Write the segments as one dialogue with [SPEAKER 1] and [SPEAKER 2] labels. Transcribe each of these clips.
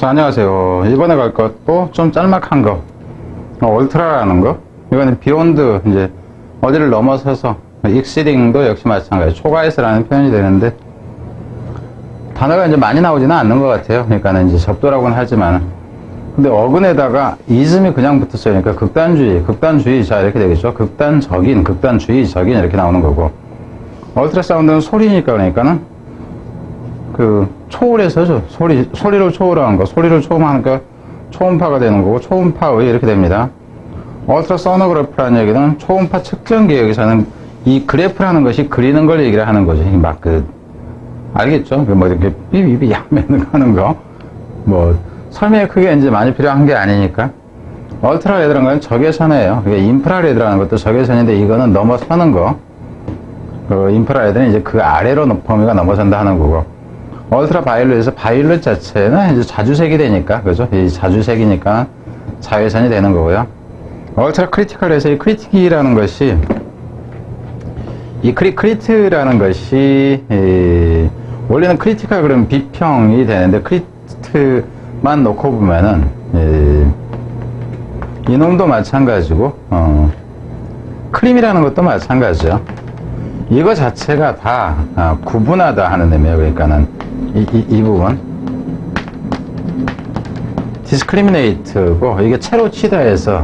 [SPEAKER 1] 자, 안녕하세요. 이번에 갈 것도 좀 짤막한 거, 얼트라라는 거. 이거는 비욘드, 이제 어디를 넘어서서, 익시딩도 역시 마찬가지. 초과해서라는 표현이 되는데, 단어가 이제 많이 나오지는 않는 것 같아요. 그러니까는 이제 접도라고는 하지만. 근데 어근에다가 이즘이 그냥 붙었어요. 그러니까 극단주의자 이렇게 되겠죠. 극단주의적인 이렇게 나오는 거고. 얼트라사운드는 소리니까 그러니까는 초월해서죠. 소리를 초월한 거. 소리를 초음하니까 초음파가 되는 거고, 초음파의 이렇게 됩니다. 얼트라소노그래프라는 얘기는 초음파 측정기, 여기서는 이 그래프라는 것이 그리는 걸 얘기를 하는 거죠. 알겠죠? 뭐 이렇게 삐삐삐 하는 거. 뭐, 설명이 크게 이제 많이 필요한 게 아니니까. 얼트라레드라는 건 적외선이에요. 그러니까 인프라레드라는 것도 적외선인데 이거는 넘어서는 거. 인프라레드는 이제 그 아래로 범위가 넘어선다 하는 거고. 얼트라 바이올렛에서 바이올렛 자체는 이제 자주색이 되니까, 그죠? 이 자주색이니까 자외선이 되는 거고요. 얼트라 크리티컬에서 이 크리틱이라는 것이, 크리트라는 것이, 원래는 크리티컬 그러면 비평이 되는데, 크리트만 놓고 보면은, 이놈도 마찬가지고, 크림이라는 것도 마찬가지죠. 이거 자체가 다 구분하다 하는 의미예요. 그러니까는 이 부분 디스크리미네이트고, 이게 채로 치다에서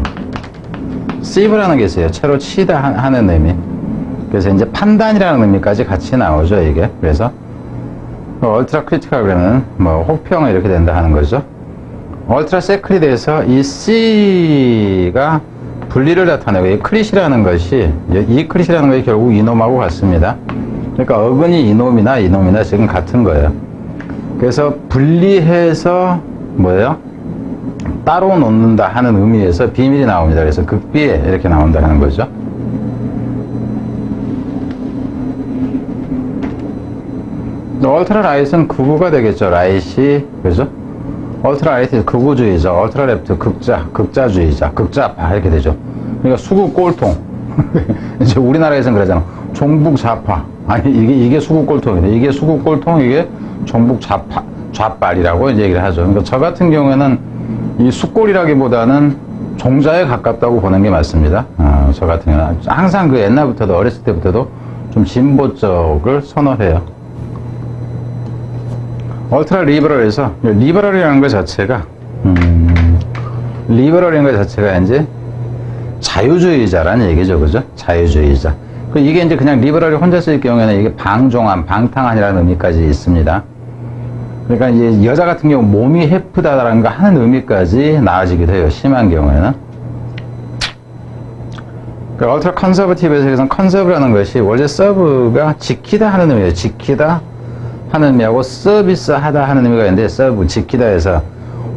[SPEAKER 1] 시브라는 게 있어요. 채로 치다 하는 의미. 그래서 이제 판단이라는 의미까지 같이 나오죠, 이게. 그래서 얼트라 크리티컬 그러면 뭐 혹평을 이렇게 된다 하는 거죠. 얼트라 세크리드에서 이 C가 분리를 나타내고, 이 크릿이라는 것이 결국 이놈하고 같습니다. 그러니까 어근이 이놈이나 지금 같은 거예요. 그래서 분리해서 뭐예요? 따로 놓는다 하는 의미에서 비밀이 나옵니다. 그래서 극비에 이렇게 나온다 하는 거죠. 얼트라 라이트는 극우가 되겠죠. 라이시, 그죠? 얼트라 라이트 극우주의자, 얼트라 랩트 극자주의자, 극좌파 이렇게 되죠. 그러니까 수구 꼴통. 이제 우리나라에서는 그러잖아. 종북 좌파. 아니, 이게 수구 꼴통이네. 이게 수구 꼴통, 이게 종북 좌빨이라고 이제 얘기를 하죠. 그러니까 저 같은 경우에는 이 수꼴이라기보다는 종자에 가깝다고 보는 게 맞습니다. 저 같은 경우는 항상 옛날부터도, 어렸을 때부터도 좀 진보 쪽을 선호해요. 얼트라 리버럴에서, 리버럴이라는 것 자체가 이제 자유주의자라는 얘기죠. 그죠? 자유주의자. 이게 이제 그냥 리버럴이 혼자 쓸 경우에는 이게 방탕한이라는 의미까지 있습니다. 그러니까 이제 여자 같은 경우 몸이 해프다라는 거 하는 의미까지 나아지기도 해요. 심한 경우에는. 얼트라 컨서버티브에서 컨서브라는 것이 원래 서브가 지키다 하는 의미예요. 지키다 하는 의미하고 서비스하다 하는 의미가 있는데, 서브, 지키다에서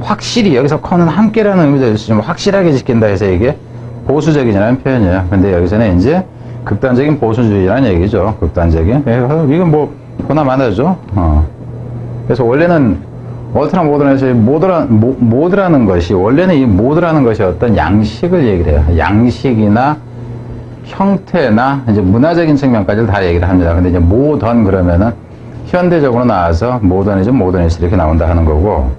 [SPEAKER 1] 확실히, 여기서 컨은 함께라는 의미도 있지만 확실하게 지킨다 해서 이게 보수적이라는 표현이에요. 근데 여기서는 이제 극단적인 보수주의라는 얘기죠. 극단적인. 이건 뭐 보나 마나죠. 그래서 원래는 얼트라 모던에서 모드라는 것이, 원래는 이 모드라는 것이 어떤 양식을 얘기를 해요. 양식이나 형태나 이제 문화적인 측면까지를 다 얘기를 합니다. 근데 이제 모던 그러면은 현대적으로 나와서 모더니즘, 모더니스트 이렇게 나온다 하는 거고,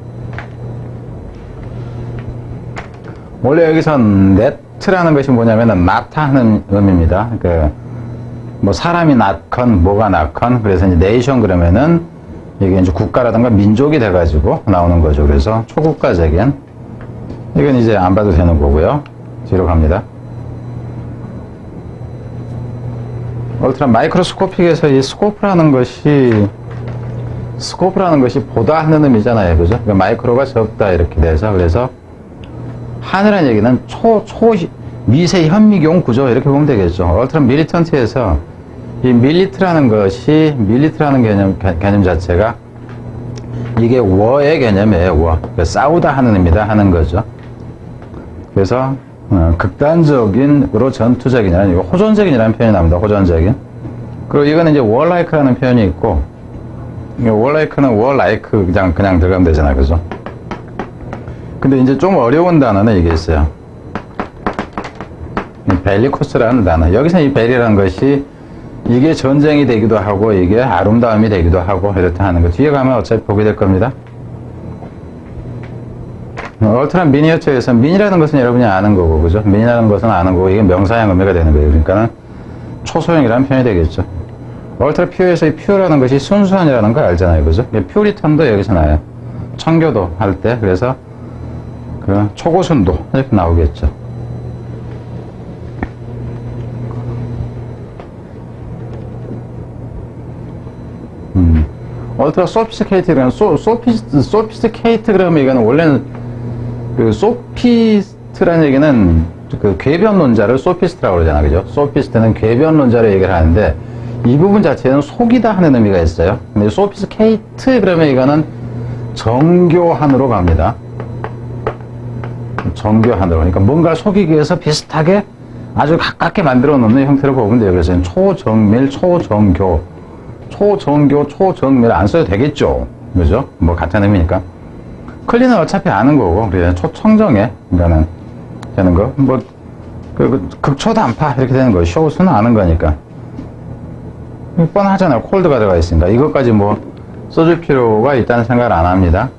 [SPEAKER 1] 원래 여기서 네트라는 것이 뭐냐면은 나타 하는 의미입니다. 뭐 사람이 낳건 뭐가 낳건, 그래서 이제 네이션 그러면은 이게 이제 국가라든가 민족이 돼가지고 나오는 거죠. 그래서 초국가적인, 이건 이제 안 봐도 되는 거고요. 뒤로 갑니다. 얼트라 마이크로스코픽에서 이 스코프라는 것이 보다 하는 의미잖아요. 그죠? 그러니까 마이크로가 적다 이렇게 돼서, 그래서 하늘이라는 얘기는 미세 현미경 구조 이렇게 보면 되겠죠. 얼트라 밀리턴트에서 이 밀리트라는 개념 자체가 이게 워의 개념이에요. 워. 그러니까 싸우다 하는 의미다 하는 거죠. 그래서 극단적인으로 전투적인이라는, 호전적인이라는 표현이 나옵니다. 호전적인. 그리고 이거는 이제 warlike라는 표현이 있고, warlike는 warlike 그냥 들어가면 되잖아요. 그죠? 근데 이제 좀 어려운 단어는 이게 있어요. 벨리코스라는 단어. 여기서 이 벨이라는 것이 이게 전쟁이 되기도 하고 이게 아름다움이 되기도 하고 이렇다 하는 거. 뒤에 가면 어차피 보게 될 겁니다. 얼트라 미니어처에서 미니라는 것은 여러분이 아는 거고, 그죠? 미니라는 것은 아는 거고, 이게 명사형 의미가 되는 거예요. 그러니까는 초소형이라는 표현이 되겠죠. 얼트라 퓨어에서 이 퓨어라는 것이 순수한이라는 걸 알잖아요. 그죠? 퓨리턴도 여기서 나와요. 청교도 할 때, 그래서 그 초고순도 이렇게 나오겠죠. 얼트라 소피스케이트 그러면 소피스케이트 그러면 이거는 원래는 그 소피스트라는 얘기는 그 궤변론자를 소피스트라고 그러잖아, 그죠? 소피스트는 궤변론자를 얘기를 하는데 이 부분 자체는 속이다 하는 의미가 있어요. 근데 소피스케이트 그러면 이거는 정교한으로 갑니다. 정교한으로. 그러니까 뭔가를 속이기 위해서 비슷하게 아주 가깝게 만들어 놓는 형태로 보면 돼요. 그래서 초정밀, 초정교, 초정밀 안 써도 되겠죠. 그죠? 뭐 같은 의미니까. 클린은 어차피 아는 거고, 그래 초청정해. 그러니까는 되는 거. 뭐 극초단파 이렇게 되는 거예요. 쇼스는 아는 거니까. 뻔하잖아요. 콜드가 들어가 있으니까. 이것까지 뭐 써줄 필요가 있다는 생각을 안 합니다.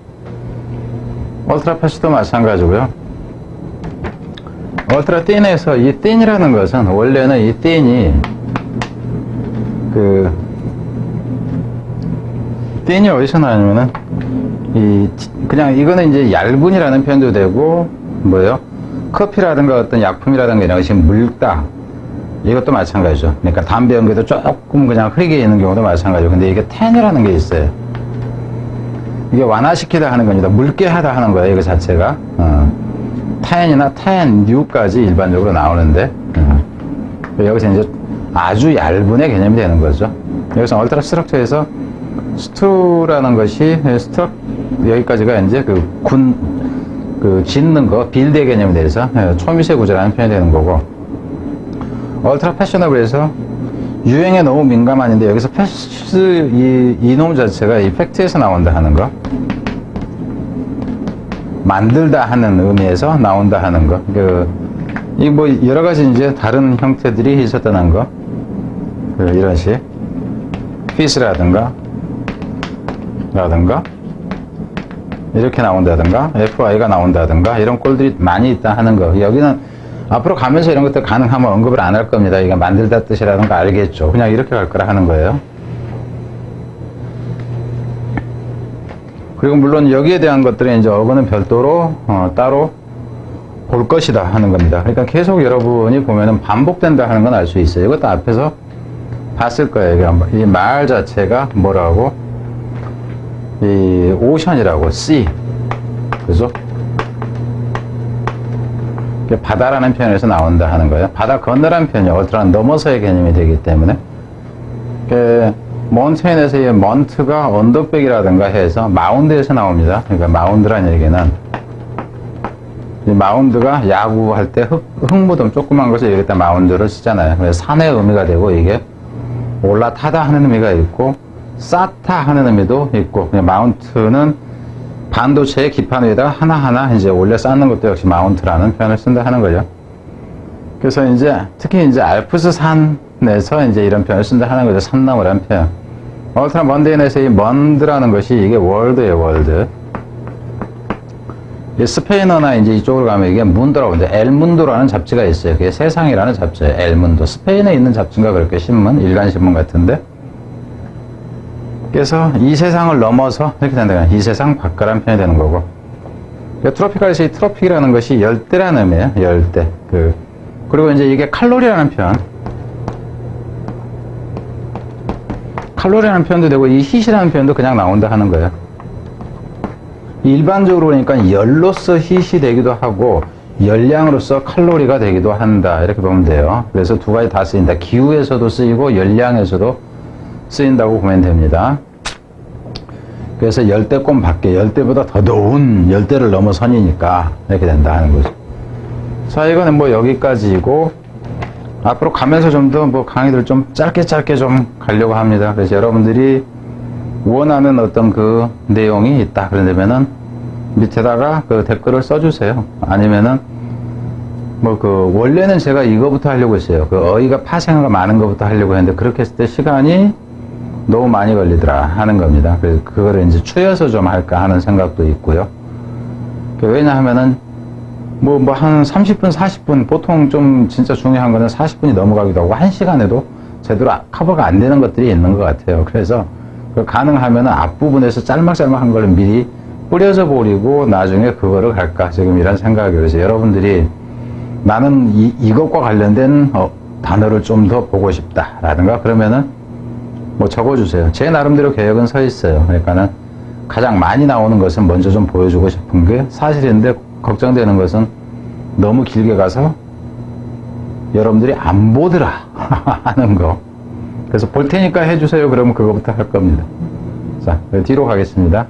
[SPEAKER 1] 얼트라 패시도 마찬가지고요. 얼트라 틴에서 이 틴이라는 것은 원래는 이 틴이 틴이 어디서 나냐면은 그냥 이거는 이제 얇은이라는 표현도 되고 뭐예요? 커피라든가 어떤 약품이라든가 이런 것이 묽다. 이것도 마찬가지죠. 그러니까 담배 연기도 조금 그냥 흐리게 있는 경우도 마찬가지고. 근데 이게 텐이라는 게 있어요. 이게 완화시키다 하는 겁니다. 묽게 하다 하는 거예요. 이거 자체가. 텐이나 텐류까지 일반적으로 나오는데 여기서 이제 아주 얇은의 개념이 되는 거죠. 여기서 얼트라 스트럭처에서 스투라는 것이 여기까지가 이제 짓는 거, 빌드의 개념에 대해서 초미세 구조라는 표현이 되는 거고, 얼트라 패셔너블에서 유행에 너무 민감한인데 여기서 이놈 자체가 이펙트에서 나온다 하는 거, 만들다 하는 의미에서 나온다 하는 거, 이 뭐 여러 가지 이제 다른 형태들이 있었다는 거, 이런 식, 피스라든가 이렇게 나온다든가 FI가 나온다든가 이런 꼴들이 많이 있다 하는 거. 여기는 앞으로 가면서 이런 것들 가능하면 언급을 안 할 겁니다. 이게 만들다 뜻이라는 거 알겠죠. 그냥 이렇게 갈 거라 하는 거예요. 그리고 물론 여기에 대한 것들은 이제 어근은 별도로 따로 볼 것이다 하는 겁니다. 그러니까 계속 여러분이 보면은 반복된다 하는 건 알 수 있어요. 이것도 앞에서 봤을 거예요. 이 말 자체가 뭐라고? 이 오션이라고, sea. 그죠? 바다라는 표현에서 나온다 하는 거예요. 바다 건너라는 표현이 얼트라 넘어서의 개념이 되기 때문에. 몬테인에서 이 먼트가 언덕백이라든가 해서 마운드에서 나옵니다. 그러니까 마운드라는 얘기는 이 마운드가 야구할 때 흙무덤 조그만 것을 여기다 마운드를 쓰잖아요. 그래서 산의 의미가 되고 이게 올라타다 하는 의미가 있고 쌓다 하는 의미도 있고, 마운트는 반도체의 기판 위에다가 하나하나 이제 올려 쌓는 것도 역시 마운트라는 표현을 쓴다 하는 거죠. 그래서 이제 특히 이제 알프스 산에서 이제 이런 표현을 쓴다 하는 거죠. 산나무라는 표현. 얼트라 먼데인에서 이 먼드라는 것이 이게 월드예요, 월드. 스페인어나 이제 이쪽으로 가면 이게 문도라고 하는데 엘문도라는 잡지가 있어요. 그게 세상이라는 잡지예요. 엘문도. 스페인에 있는 잡지인가 그렇게 신문, 일간 신문 같은데. 그래서 이 세상을 넘어서 이렇게 된다. 이 세상 밖이라는 표현이 되는 거고. 트로피칼에서 이 트로픽이라는 것이 열대라는 의미예요. 열대. 그리고 이제 이게 칼로리라는 표현. 칼로리라는 표현도 되고 이 hit이라는 표현도 그냥 나온다 하는 거예요. 일반적으로 그러니까 열로서 hit이 되기도 하고 열량으로서 칼로리가 되기도 한다. 이렇게 보면 돼요. 그래서 두 가지 다 쓰인다. 기후에서도 쓰이고 열량에서도 쓰인다고 보면 됩니다. 그래서 열대권 밖에 열대보다 더 더운 열대를 넘어선이니까 이렇게 된다 하는 거죠. 자, 이거는 뭐 여기까지고 앞으로 가면서 좀 더 뭐 강의들 좀 짧게 좀 가려고 합니다. 그래서 여러분들이 원하는 어떤 그 내용이 있다 그러면은 밑에다가 그 댓글을 써주세요. 아니면은 뭐 원래는 제가 이거부터 하려고 했어요. 어휘가 파생어가 많은 것부터 하려고 했는데 그렇게 했을 때 시간이 너무 많이 걸리더라 하는 겁니다. 그래서 그거를 이제 추려서 좀 할까 하는 생각도 있고요. 왜냐하면은 뭐 한 30분, 40분, 보통 좀 진짜 중요한 거는 40분이 넘어가기도 하고 1시간에도 제대로 커버가 안 되는 것들이 있는 것 같아요. 그래서 가능하면 앞부분에서 짤막짤막한 걸 미리 뿌려져 버리고 나중에 그거를 갈까 지금 이런 생각이에요. 그래서 여러분들이 나는 이것과 관련된 단어를 좀 더 보고 싶다 라든가 그러면은 뭐 적어주세요. 제 나름대로 계획은 서 있어요. 그러니까는 가장 많이 나오는 것은 먼저 좀 보여주고 싶은 게 사실인데, 걱정되는 것은 너무 길게 가서 여러분들이 안 보더라 하는 거. 그래서 볼 테니까 해주세요. 그러면 그거부터 할 겁니다. 자, 뒤로 가겠습니다.